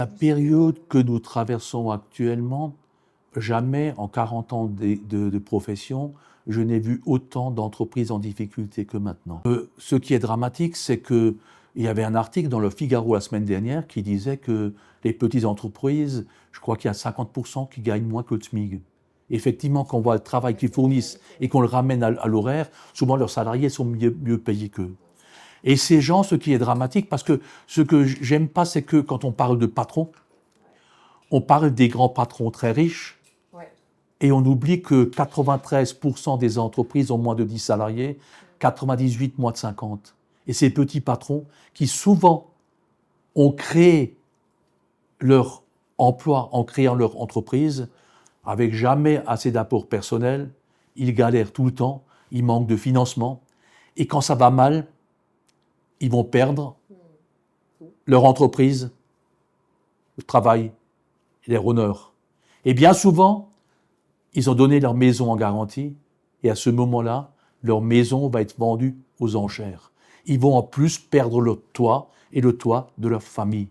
La période que nous traversons actuellement, jamais en 40 ans de profession, je n'ai vu autant d'entreprises en difficulté que maintenant. Ce qui est dramatique, c'est qu'il y avait un article dans le Figaro la semaine dernière qui disait que les petites entreprises, je crois qu'il y a 50% qui gagnent moins que le SMIC. Effectivement, quand on voit le travail qu'ils fournissent et qu'on le ramène à l'horaire, souvent leurs salariés sont mieux payés qu'eux. Et ces gens, ce qui est dramatique, parce que ce que j'aime pas, c'est que quand on parle de patrons, on parle des grands patrons très riches, et on oublie que 93% des entreprises ont moins de 10 salariés, 98 moins de 50. Et ces petits patrons qui souvent ont créé leur emploi en créant leur entreprise, avec jamais assez d'apport personnel, ils galèrent tout le temps, ils manquent de financement, et quand ça va mal, ils vont perdre leur entreprise, le travail et leur honneur. Et bien souvent, ils ont donné leur maison en garantie, et à ce moment-là, leur maison va être vendue aux enchères. Ils vont en plus perdre leur toit et le toit de leur famille.